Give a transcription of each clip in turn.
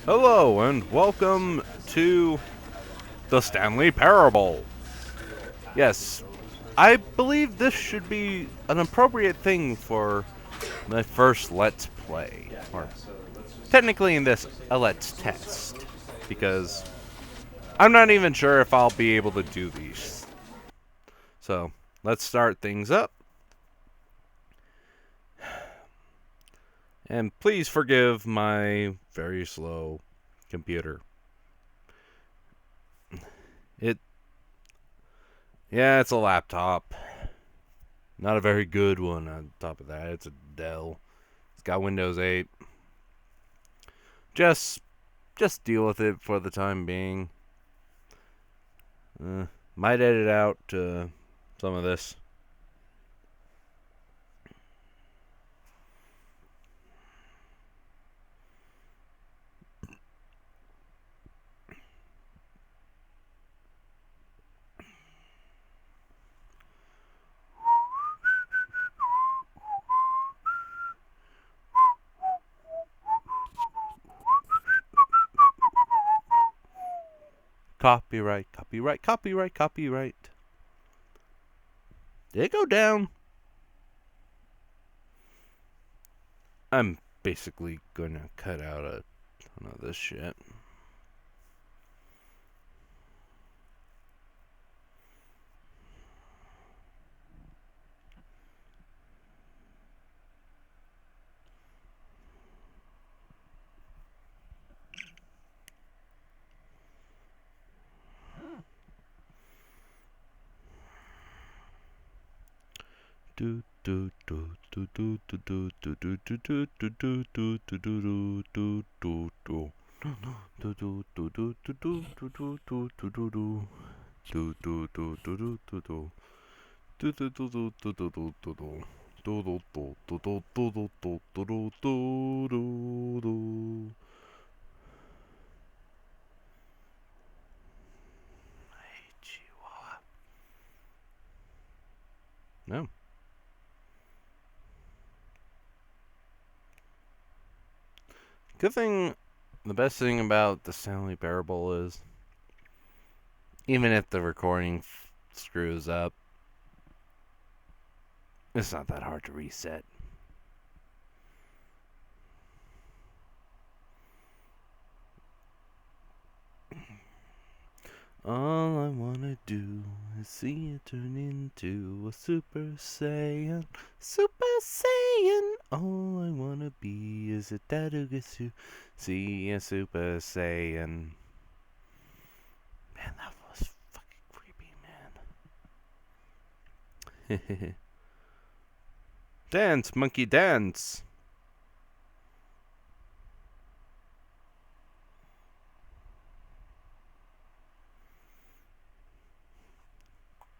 Hello and welcome to the Stanley Parable. Yes, I believe this should be an appropriate thing for my first Let's Play. Or technically in this, a Let's Test. Because I'm not even sure if I'll be able to do these. So, let's start things up. And please forgive my very slow computer. Yeah, it's a laptop. Not a very good one on top of that. It's a Dell. It's got Windows 8. Just deal with it for the time being. Might edit out some of this. Copyright, copyright, copyright, copyright. Did it go down? I'm basically gonna cut out a ton of this shit. Do do do do do do do do do do do do do do do do do do do. Do do do do do do do do do do do do. Do do do do do do do. Do do do do do do do do do. Do do do do do do do do do do do do. Hey, Chihuahua. No. Good thing, the best thing about the Stanley Parable is, even if the recording screws up, it's not that hard to reset. All I wanna do is see you turn into a Super Saiyan. Super Saiyan! All I wanna be is a dad who gets to see a Super Saiyan. Man, that was fucking creepy, man. Dance, monkey, dance!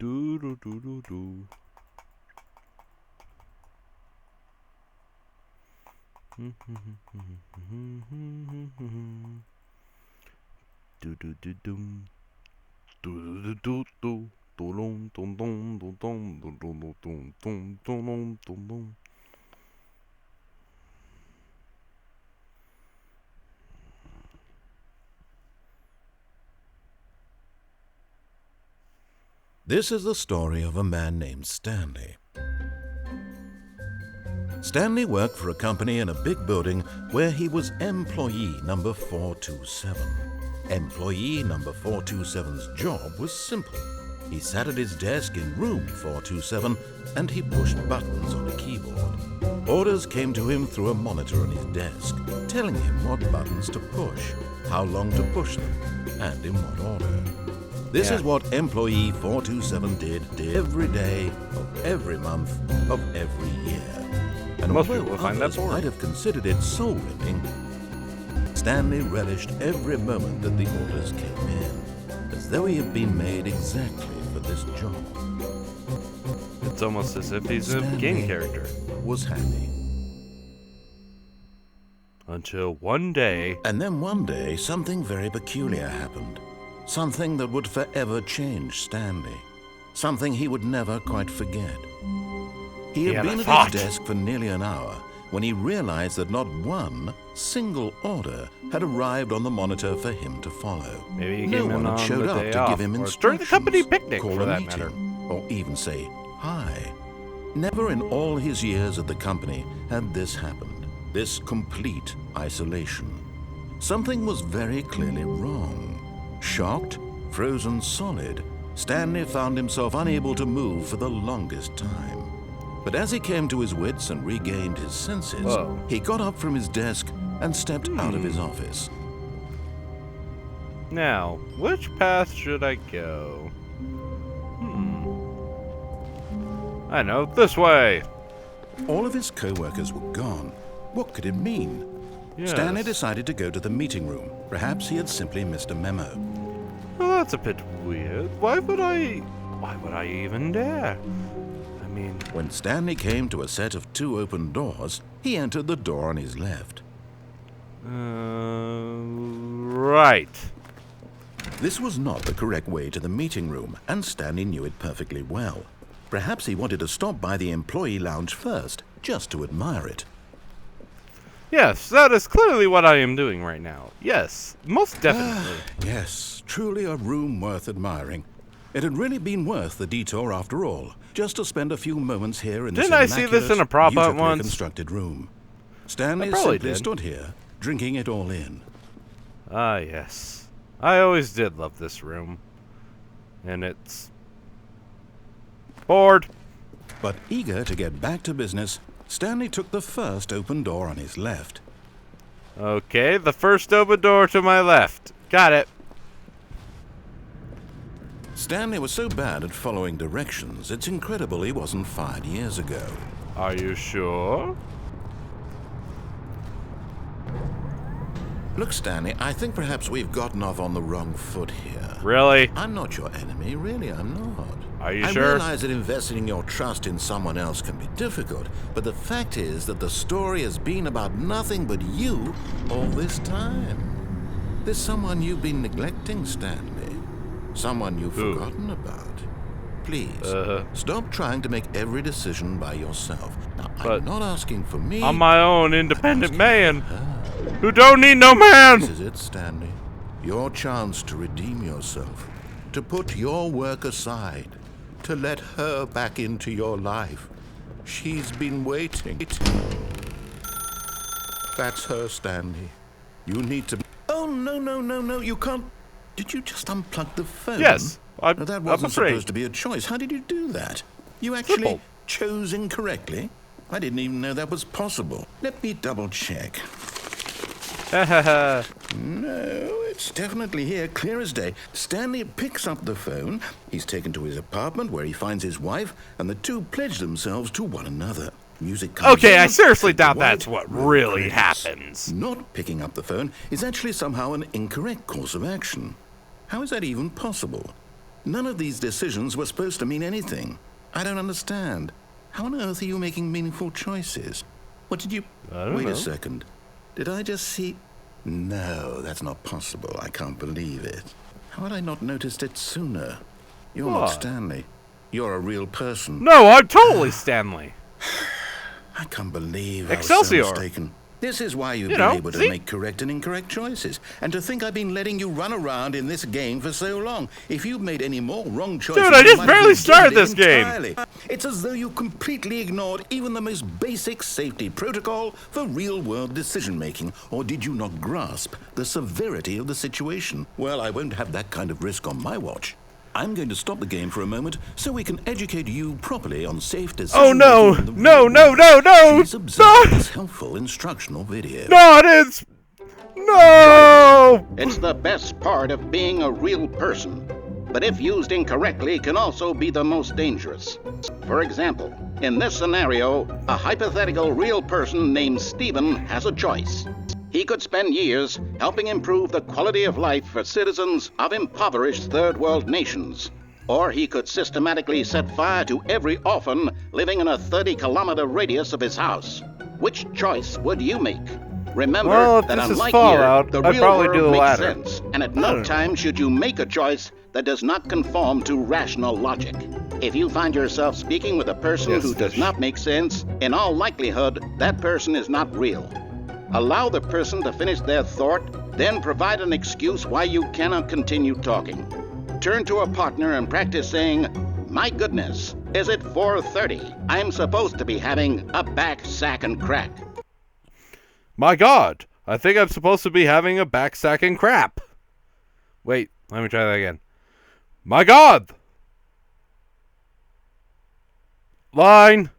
Do do do do do. Do do do dum. Do do do do. Dum dum dum dum dum dum dum dum dum dum dum dum. This is the story of a man named Stanley. Stanley worked for a company in a big building where he was employee number 427. Employee number 427's job was simple. He sat at his desk in room 427 and he pushed buttons on a keyboard. Orders came to him through a monitor on his desk, telling him what buttons to push, how long to push them, and in what order. This is what employee 427 did every day of every month of every year. And Most although people would find that others boring. might have considered it soul-rending, Stanley relished every moment that the orders came in, as though he had been made exactly for this job. It's almost as if he's a game character. Was happy. Until one day... And then one day, something very peculiar happened. Something that would forever change Stanley. Something he would never quite forget. He had been at his desk for nearly an hour when he realized that not one, single order had arrived on the monitor for him to follow. Maybe he No came in one had on showed the up day to off, give him or instructions, during the company picnic, call for a that meeting, matter. or even say hi. Never in all his years at the company had this happened, this complete isolation. Something was very clearly wrong. Shocked, frozen solid, Stanley found himself unable to move for the longest time. But as he came to his wits and regained his senses, Whoa. he got up from his desk and stepped out of his office. Now, which path should I go? I know, this way! All of his co-workers were gone. What could it mean? Yes. Stanley decided to go to the meeting room. Perhaps he had simply missed a memo. Well, that's a bit weird. Why would I even dare? I mean, When Stanley came to a set of 2 open doors, he entered the door on his left. right. This was not the correct way to the meeting room, and Stanley knew it perfectly well. Perhaps he wanted to stop by the employee lounge first, just to admire it. Yes, that is clearly what I am doing right now. Yes, most definitely. Yes, truly a room worth admiring. It had really been worth the detour after all, just to spend a few moments here in Didn't this I see this in a prop art beautifully once? constructed room. Stanley probably simply did. stood here, drinking it all in. Ah, yes. I always did love this room. And it's bored. But eager to get back to business, Stanley took the first open door on his left. Okay, the first open door to my left. Got it. Stanley was so bad at following directions, it's incredible he wasn't fired years ago. Are you sure? Look, Stanley, I think perhaps we've gotten off on the wrong foot here. Really? I'm not your enemy, really, I'm not. Are you I sure? realize that investing your trust in someone else can be difficult, but the fact is that the story has been about nothing but you all this time. There's someone you've been neglecting, Stanley. Someone you've Who? forgotten about. Please, stop trying to make every decision by yourself. Now, But I'm not asking for me. I'm my own independent man who don't need no man. This is it, Stanley. Your chance to redeem yourself, to put your work aside, to let her back into your life. She's been waiting. That's her, Stanley. You need to... Oh, no, you can't... Did you just unplug the phone? Yes, No, that I'm wasn't afraid. supposed to be a choice. How did you do that? You actually Simple. chose incorrectly? I didn't even know that was possible. Let me double check. No, it's definitely here, clear as day. Stanley picks up the phone. He's taken to his apartment where he finds his wife, and the two pledge themselves to one another. Music comes Okay, in, I seriously and the doubt white that's what room really credits. happens. Not picking up the phone is actually somehow an incorrect course of action. How is that even possible? None of these decisions were supposed to mean anything. I don't understand. How on earth are you making meaningful choices? What did you... I don't Wait know. a second. Did I just see... No, that's not possible. I can't believe it. How had I not noticed it sooner? You're not What? Stanley. You're a real person. No, I'm totally Stanley. I can't believe I Excelsior. was so mistaken. This is why you've You been know, able to see? make correct and incorrect choices. And to think I've been letting you run around in this game for so long. If you've made any more wrong choices... Dude, I you just might have barely been started doing it this game. entirely. It's as though you completely ignored even the most basic safety protocol for real-world decision-making. Or did you not grasp the severity of the situation? Well, I won't have that kind of risk on my watch. I'm going to stop the game for a moment so we can educate you properly on safe decision. Oh no, no, no, no, no, Please observe no, this helpful instructional video. no, it is, no. It's the best part of being a real person, but if used incorrectly can also be the most dangerous. For example, in this scenario, a hypothetical real person named Stephen has a choice. He could spend years helping improve the quality of life for citizens of impoverished third world nations. Or he could systematically set fire to every orphan living in a 30-kilometer radius of his house. Which choice would you make? Remember Well, if that this is unlike Fallout, here, the I'd real probably world do the makes latter. sense, and at no time should you make a choice that does not conform to rational logic. If you find yourself speaking with a person Yes, who does fish. not make sense, in all likelihood, that person is not real. Allow the person to finish their thought, then provide an excuse why you cannot continue talking. Turn to a partner and practice saying, "My goodness, is it 4:30? I'm supposed to be having a back sack and crack." My God, I think I'm supposed to be having a back sack and crap. Wait, let me try that again. My God! Line!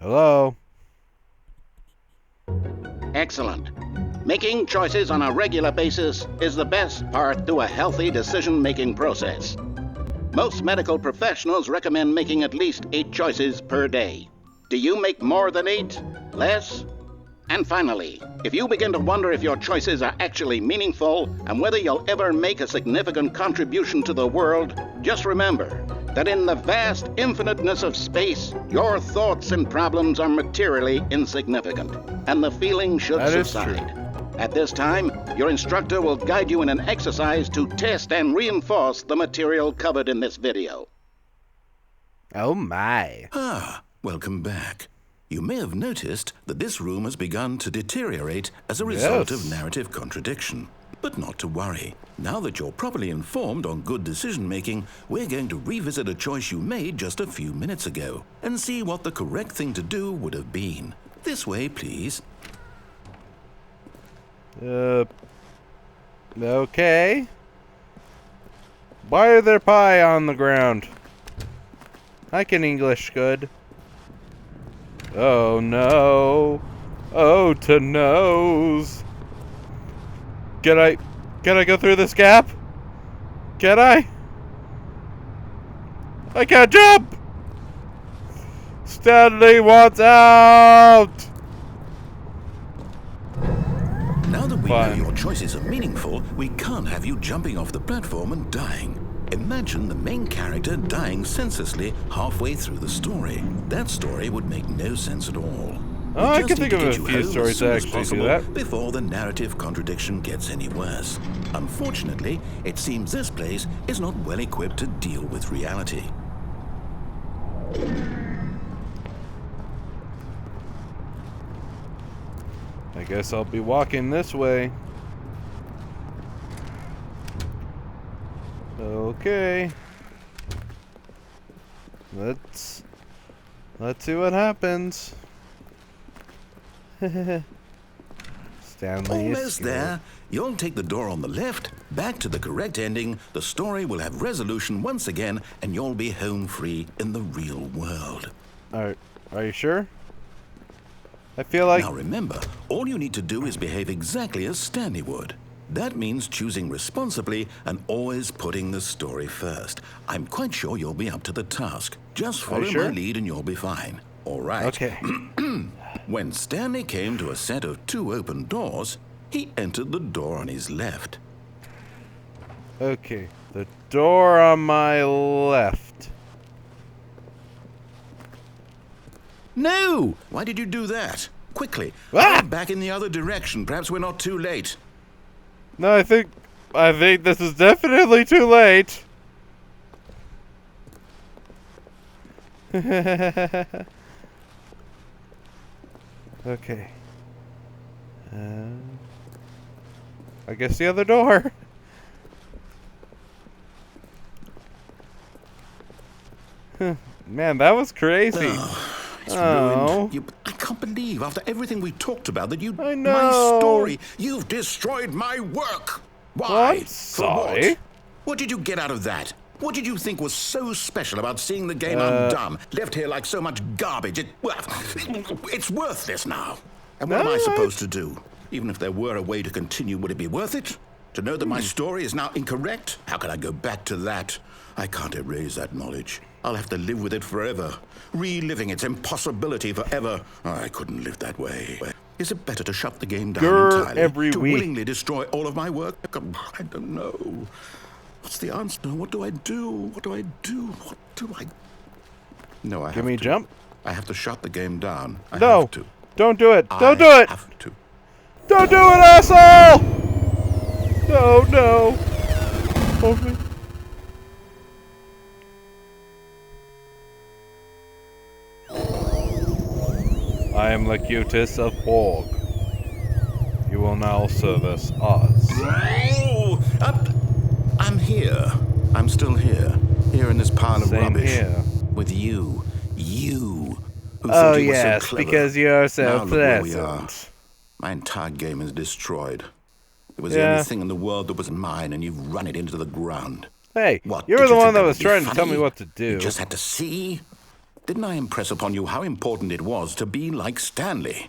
Hello? Excellent. Making choices on a regular basis is the best part to a healthy decision-making process. Most medical professionals recommend making at least 8 choices per day. Do you make more than 8? Less? And finally, if you begin to wonder if your choices are actually meaningful and whether you'll ever make a significant contribution to the world, just remember that in the vast infiniteness of space, your thoughts and problems are materially insignificant, and the feeling should That is subside. true. At this time, your instructor will guide you in an exercise to test and reinforce the material covered in this video. Oh my. Ah, welcome back. You may have noticed that this room has begun to deteriorate as a result Yes. of narrative contradiction. But not to worry. Now that you're properly informed on good decision-making, we're going to revisit a choice you made just a few minutes ago and see what the correct thing to do would have been. This way, please. Okay. Why are there pie on the ground? I can English good. Oh no. Oh to nose. Can I go through this gap? Can I? I can't jump! Stanley wants out! Now that we Fine. know your choices are meaningful, we can't have you jumping off the platform and dying. Imagine the main character dying senselessly halfway through the story. That story would make no sense at all. Oh, I We can just think need of to a get you few home as stories soon that as actually do possible that. before the narrative contradiction gets any worse. Unfortunately, it seems this place is not well equipped to deal with reality. I guess I'll be walking this way. Okay. Let's see what happens. Stanley is Almost scared. there. You'll take the door on the left, back to the correct ending, the story will have resolution once again, and you'll be home free in the real world. Are you sure? I feel like Now remember, all you need to do is behave exactly as Stanley would. That means choosing responsibly and always putting the story first. I'm quite sure you'll be up to the task. Just follow sure? my lead and you'll be fine. All right. okay. When Stanley came to a set of 2 open doors, he entered the door on his left. Okay, the door on my left. No! Why did you do that? Quickly, Ah! go back in the other direction. Perhaps we're not too late. No, I think this is definitely too late. Okay. I guess the other door. Man, that was crazy. It's Oh. ruined. I can't believe, after everything we talked about, that you... I My know. story. You've destroyed my work. Why? Well, I'm For sorry. what? What did you get out of that? What did you think was so special about seeing the game undone? Left here like so much garbage. It's worthless now. And what am I No, supposed to do? Even if there were a way to continue, would it be worth it? To know that my story is now incorrect? How can I go back to that? I can't erase that knowledge. I'll have to live with it forever, reliving its impossibility forever. I couldn't live that way. Is it better to shut the game down Grr, entirely? every to week. willingly destroy all of my work? I don't know. What's the answer? What do I do? What do I do? What do I... No, I have Give me a to. jump. I have to shut the game down. I No, have to. don't do it. I Don't do it. have to. Don't do it, asshole! No, no. Hold me. I am Locutus of Borg. You will now service us. Oh, I'm here. I'm still here. Here in this pile of Same rubbish. here. With you. You. Who Oh thought you were so yes, clever. because you're so Now look where we are. pleasant. My entire game is destroyed. It was the Yeah. only thing in the world that was mine, and you've run it into the ground. Hey, What? you did were the think one that would was be trying to tell funny? me what to do. You just had to see. Didn't I impress upon you how important it was to be like Stanley?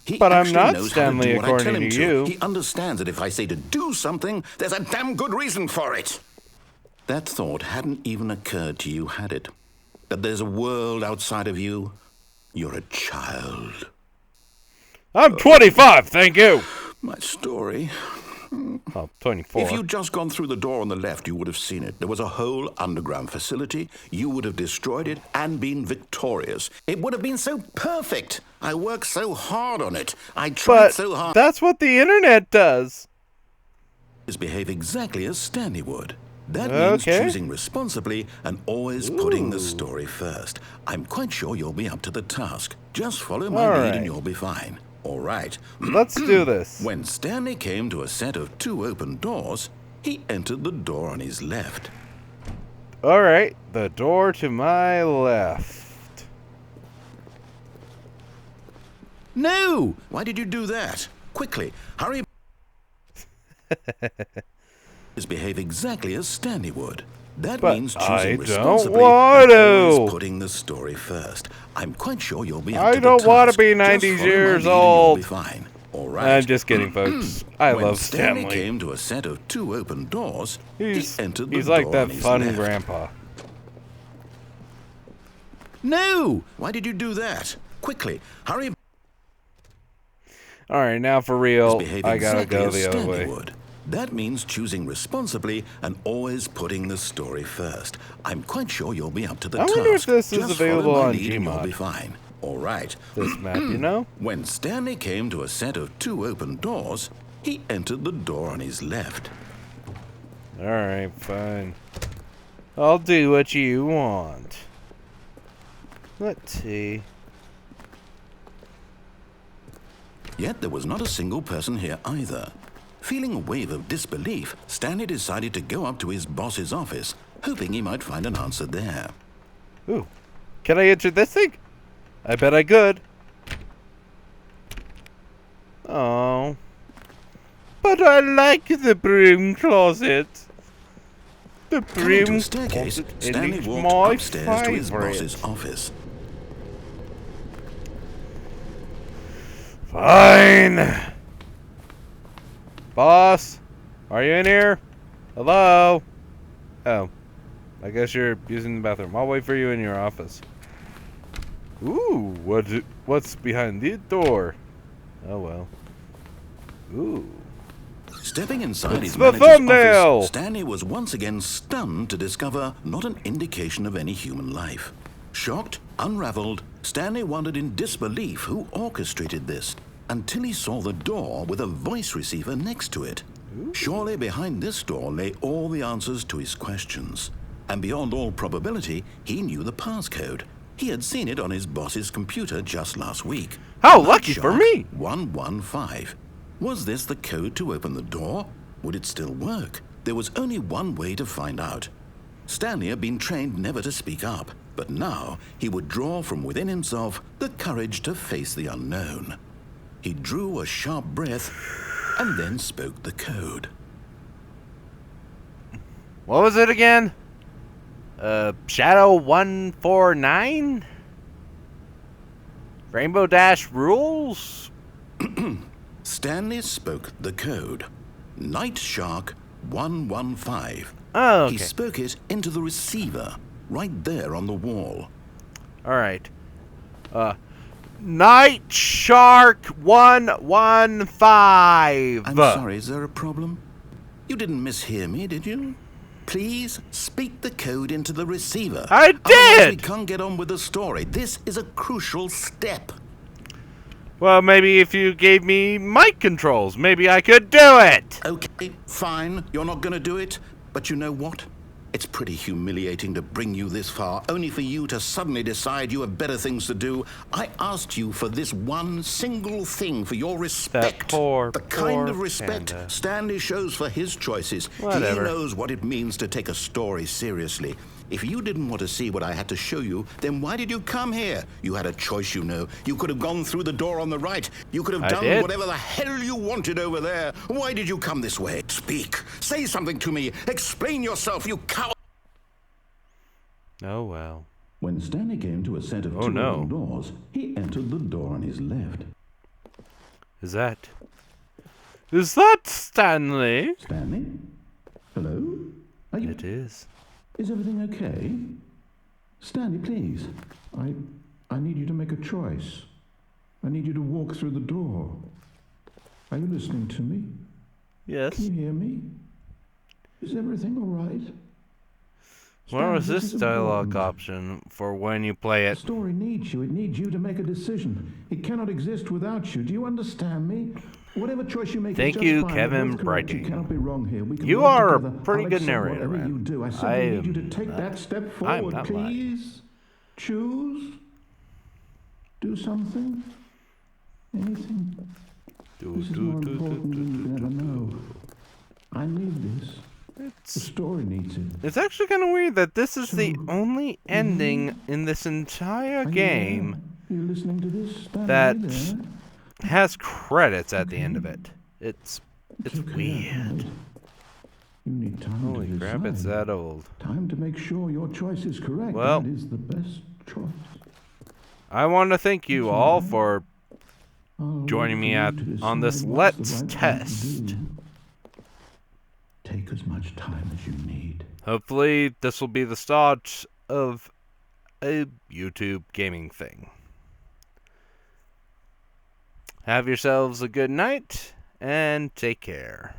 He But I'm actually not knows Stanley, how to do what I tell according him to to. you. He understands that if I say to do something, there's a damn good reason for it. That thought hadn't even occurred to you, had it? That there's a world outside of you? You're a child. I'm 25, thank you. My story. Oh, 24. If you'd just gone through the door on the left, you would have seen it. There was a whole underground facility. You would have destroyed it and been victorious. It would have been so perfect. I worked so hard on it. I tried But so hard that's what the internet does. to behave exactly as Stanley would. That means Okay. choosing responsibly and always putting the story first. I'm quite sure you'll be up to the task. Just follow my All lead right. and you'll be fine. All right. Let's do this. When Stanley came to a set of 2 open doors, he entered the door on his left. All right, the door to my left. No! Why did you do that? Quickly, hurry. Behave exactly as Stanley would. That But means I choosing don't responsibly want and always to. putting the story first. I'm quite sure you'll be up I to the don't want to task. be Just 90 follow my years lead and you'll old. be fine. All right. I'm just kidding, folks. I when love Stanley Stanley. came to a set of 2 open doors, He's he entered the like door that on his fun left. grandpa. No! Why did you do that? Quickly, hurry. All right, now for real, Behave I gotta exactly go as the other Stanley way. would. That means choosing responsibly and always putting the story first. I'm quite sure you'll be up to the I task. wonder if this is Just available follow my on lead and you'll Gmod. be fine. All right. This map, you know? When Stanley came to a set of 2 open doors, he entered the door on his left. All right, fine. I'll do what you want. Let's see. Yet there was not a single person here either. Feeling a wave of disbelief, Stanley decided to go up to his boss's office, hoping he might find an answer there. Ooh, can I enter this thing? I bet I could. Oh, but I like the broom closet. The Coming to broom a staircase, closet Stanley is walked my upstairs to his favorite. boss's office. Fine. Boss, are you in here? Hello? Oh, I guess you're using the bathroom. I'll wait for you in your office. Ooh, what's behind the door? Oh well. Ooh. Stepping inside his the manager's thumbnail! office, Stanley was once again stunned to discover not an indication of any human life. Shocked, unraveled, Stanley wondered in disbelief who orchestrated this, until he saw the door with a voice receiver next to it. Surely behind this door lay all the answers to his questions. And beyond all probability, he knew the passcode. He had seen it on his boss's computer just last week. How Night lucky for Shark me! 115. Was this the code to open the door? Would it still work? There was only one way to find out. Stanley had been trained never to speak up, but now he would draw from within himself the courage to face the unknown. He drew a sharp breath and then spoke the code. What was it again? Shadow 149? Rainbow Dash rules? Stanley spoke the code. Night Shark 115. Oh, okay. He spoke it into the receiver, right there on the wall. Alright. Night Shark 115. I'm sorry, is there a problem? You didn't mishear me, did you? Please speak the code into the receiver. I Otherwise, we did! can't get on with the story. This is a crucial step. Well, maybe if you gave me mic controls, maybe I could do it. Okay, fine. You're not going to do it. But you know what? It's pretty humiliating to bring you this far, only for you to suddenly decide you have better things to do. I asked you for this one single thing, for your respect. The kind of respect panda. Stanley shows for his choices. Whatever. He knows what it means to take a story seriously. If you didn't want to see what I had to show you, then why did you come here? You had a choice, you know. You could have gone through the door on the right. You could have done whatever the hell you wanted over there. Why did you come this way? Speak. Say something to me. Explain yourself, you coward. Oh, well. When Stanley came to a set of two open doors, he entered the door on his left. Is that Stanley? Stanley? Hello? Are you... It is. Is everything okay? Stanley, please. I need you to make a choice. I need you to walk through the door. Are you listening to me? Yes. Can you hear me? Is everything all right? Where was Stanley, this is dialogue important. option for when you play The it? story needs you. It needs you to make a decision. It cannot exist without you. Do you understand me? Whatever choice you make, Thank is just you, fine. Kevin We're both correct. You Brighting. cannot be wrong here. We can You work are a together. pretty I'll good accept narrator, whatever you man. do. I simply need you to take that step forward, not lying. please. Choose. Do something. Anything. This is more important than you can ever know. I need this. The story needs it. It's actually kind of weird that this is the only ending in this entire Are you game there? Are you listening to this? Stanley, that there? has credits at the end of it. It's okay, weird. right. You need time Holy to crap, it's decide. that old. Time to make sure your choice is correct. Well, that is the best choice. I want to thank you all for I'll joining me wait for you to on this decide what's the Let's right thing to Test. do. Take as much time as you need. Hopefully, this will be the start of a YouTube gaming thing. Have yourselves a good night, and take care.